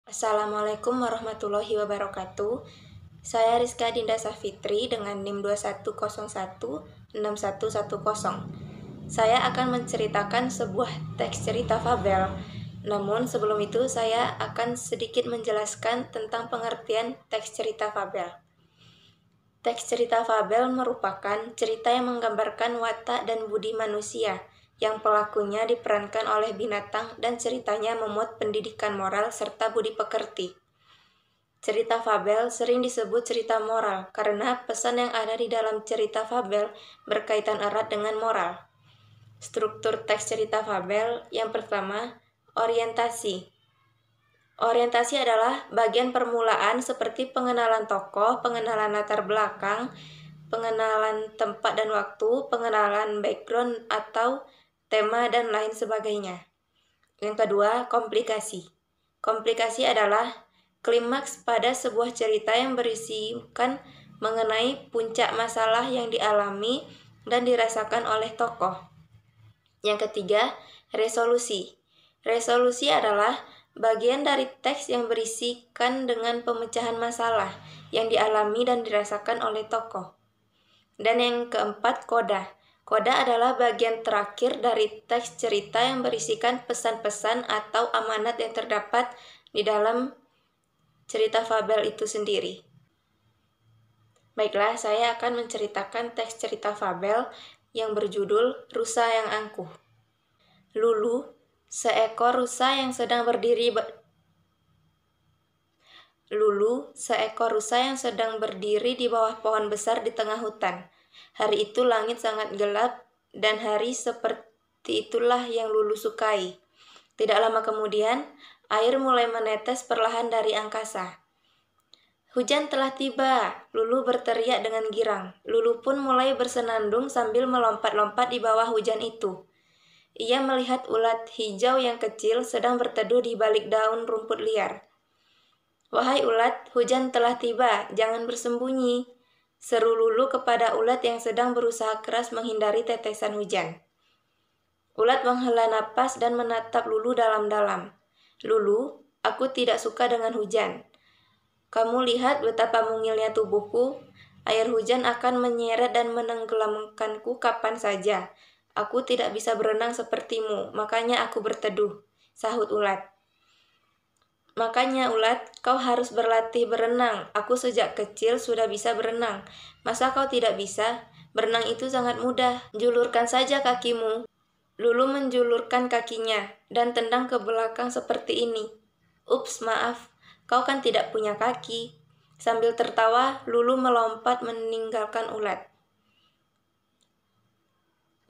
Assalamualaikum warahmatullahi wabarakatuh. Saya Rizka Dinda Safitri dengan NIM 21016110. Saya akan menceritakan sebuah teks cerita fabel. Namun sebelum itu saya akan sedikit menjelaskan tentang pengertian teks cerita fabel. Teks cerita fabel merupakan cerita yang menggambarkan watak dan budi manusia yang pelakunya diperankan oleh binatang dan ceritanya memuat pendidikan moral serta budi pekerti. Cerita fabel sering disebut cerita moral karena pesan yang ada di dalam cerita fabel berkaitan erat dengan moral. Struktur teks cerita fabel yang pertama, orientasi. Orientasi adalah bagian permulaan seperti pengenalan tokoh, pengenalan latar belakang, pengenalan tempat dan waktu, pengenalan background atau tema dan lain sebagainya. Yang kedua, komplikasi. Komplikasi adalah klimaks pada sebuah cerita yang berisikan mengenai puncak masalah yang dialami dan dirasakan oleh tokoh. Yang ketiga, resolusi. Resolusi adalah bagian dari teks yang berisikan dengan pemecahan masalah yang dialami dan dirasakan oleh tokoh. Dan yang keempat, koda. Koda adalah bagian terakhir dari teks cerita yang berisikan pesan-pesan atau amanat yang terdapat di dalam cerita fabel itu sendiri. Baiklah, saya akan menceritakan teks cerita fabel yang berjudul Rusa yang Angkuh. Lulu, seekor rusa yang sedang berdiri di bawah pohon besar di tengah hutan. Hari itu langit sangat gelap dan hari seperti itulah yang Lulu sukai. Tidak lama kemudian, air mulai menetes perlahan dari angkasa. Hujan telah tiba, Lulu berteriak dengan girang. Lulu pun mulai bersenandung sambil melompat-lompat di bawah hujan itu. Ia melihat ulat hijau yang kecil sedang berteduh di balik daun rumput liar. "Wahai ulat, hujan telah tiba, jangan bersembunyi," seru Lulu kepada ulat yang sedang berusaha keras menghindari tetesan hujan. Ulat menghela napas dan menatap Lulu dalam-dalam. "Lulu, aku tidak suka dengan hujan. Kamu lihat betapa mungilnya tubuhku. Air hujan akan menyeret dan menenggelamkanku kapan saja. Aku tidak bisa berenang sepertimu, makanya aku berteduh," sahut ulat. "Makanya ulat, kau harus berlatih berenang. Aku sejak kecil sudah bisa berenang. Masa kau tidak bisa? Berenang itu sangat mudah. Julurkan saja kakimu." Lulu menjulurkan kakinya dan tendang ke belakang seperti ini. "Ups, maaf, kau kan tidak punya kaki." Sambil tertawa, Lulu melompat meninggalkan ulat.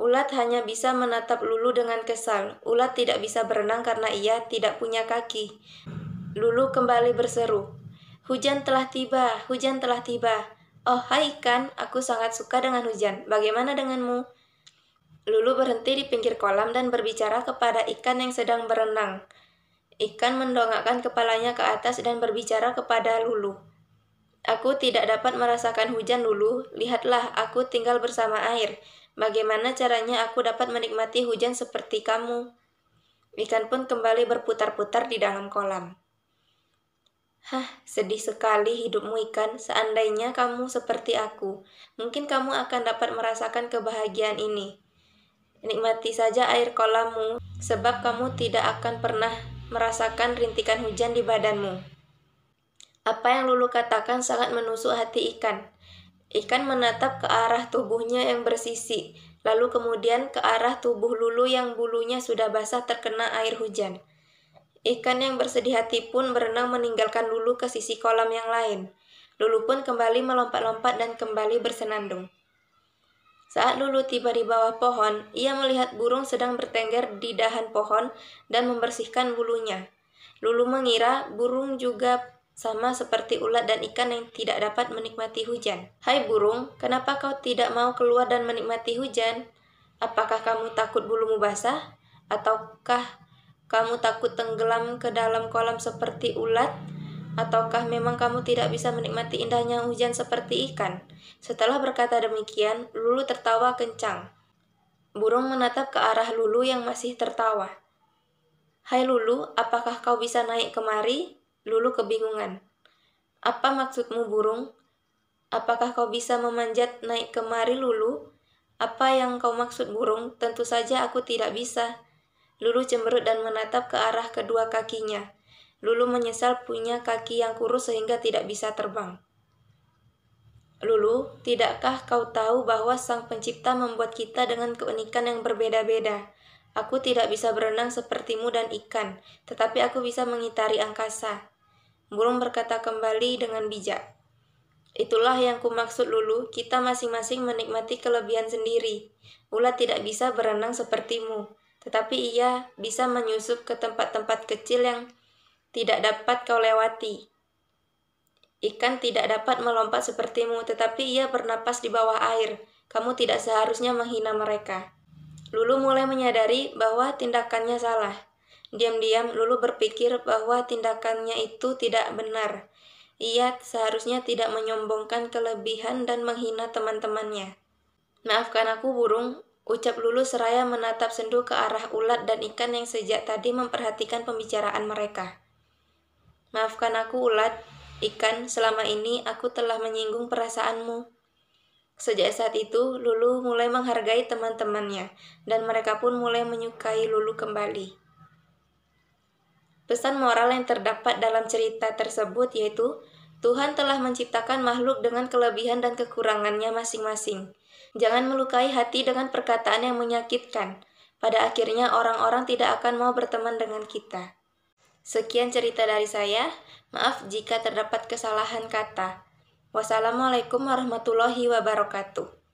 Ulat hanya bisa menatap Lulu dengan kesal. Ulat tidak bisa berenang karena ia tidak punya kaki. Lulu kembali berseru, "Hujan telah tiba, hujan telah tiba." "Oh, hai ikan, aku sangat suka dengan hujan. Bagaimana denganmu?" Lulu berhenti di pinggir kolam dan berbicara kepada ikan yang sedang berenang. Ikan mendongakkan kepalanya ke atas dan berbicara kepada Lulu. "Aku tidak dapat merasakan hujan, Lulu. Lihatlah, aku tinggal bersama air. Bagaimana caranya aku dapat menikmati hujan seperti kamu?" Ikan pun kembali berputar-putar di dalam kolam. "Hah, sedih sekali hidupmu ikan. Seandainya kamu seperti aku, mungkin kamu akan dapat merasakan kebahagiaan ini. Nikmati saja air kolammu, sebab kamu tidak akan pernah merasakan rintikan hujan di badanmu." Apa yang Lulu katakan sangat menusuk hati ikan. Ikan menatap ke arah tubuhnya yang bersisi, lalu kemudian ke arah tubuh Lulu yang bulunya sudah basah terkena air hujan. Ikan yang bersedih hati pun berenang meninggalkan Lulu ke sisi kolam yang lain. Lulu pun kembali melompat-lompat dan kembali bersenandung. Saat Lulu tiba di bawah pohon, ia melihat burung sedang bertengger di dahan pohon dan membersihkan bulunya. Lulu mengira burung juga sama seperti ulat dan ikan yang tidak dapat menikmati hujan. "Hai burung, kenapa kau tidak mau keluar dan menikmati hujan? Apakah kamu takut bulumu basah? Ataukah kamu takut tenggelam ke dalam kolam seperti ulat? Ataukah memang kamu tidak bisa menikmati indahnya hujan seperti ikan?" Setelah berkata demikian, Lulu tertawa kencang. Burung menatap ke arah Lulu yang masih tertawa. "Hai Lulu, apakah kau bisa naik kemari?" Lulu kebingungan. Apa maksudmu, burung? Apakah kau bisa memanjat naik kemari, Lulu? Apa yang kau maksud, burung? Tentu saja aku tidak bisa. Lulu cemberut dan menatap ke arah kedua kakinya. Lulu menyesal punya kaki yang kurus sehingga tidak bisa terbang. Lulu, tidakkah kau tahu bahwa Sang Pencipta membuat kita dengan keunikan yang berbeda-beda? Aku tidak bisa berenang sepertimu dan ikan, tetapi aku bisa mengitari angkasa. Burung berkata kembali dengan bijak. Itulah yang kumaksud, Lulu, kita masing-masing menikmati kelebihan sendiri. Ulat tidak bisa berenang sepertimu, tetapi ia bisa menyusup ke tempat-tempat kecil yang tidak dapat kau lewati. Ikan tidak dapat melompat sepertimu, tetapi ia bernapas di bawah air. Kamu tidak seharusnya menghina mereka. Lulu mulai menyadari bahwa tindakannya salah. Diam-diam, Lulu berpikir bahwa tindakannya itu tidak benar. Ia seharusnya tidak menyombongkan kelebihan dan menghina teman-temannya. Maafkan aku, burung, ucap Lulu seraya menatap sendu ke arah ulat dan ikan yang sejak tadi memperhatikan pembicaraan mereka. Maafkan aku, ulat, ikan, selama ini aku telah menyinggung perasaanmu. Sejak saat itu, Lulu mulai menghargai teman-temannya, dan mereka pun mulai menyukai Lulu kembali. Pesan moral yang terdapat dalam cerita tersebut yaitu, Tuhan telah menciptakan makhluk dengan kelebihan dan kekurangannya masing-masing. Jangan melukai hati dengan perkataan yang menyakitkan. Pada akhirnya orang-orang tidak akan mau berteman dengan kita. Sekian cerita dari saya. Maaf jika terdapat kesalahan kata. Wassalamualaikum warahmatullahi wabarakatuh.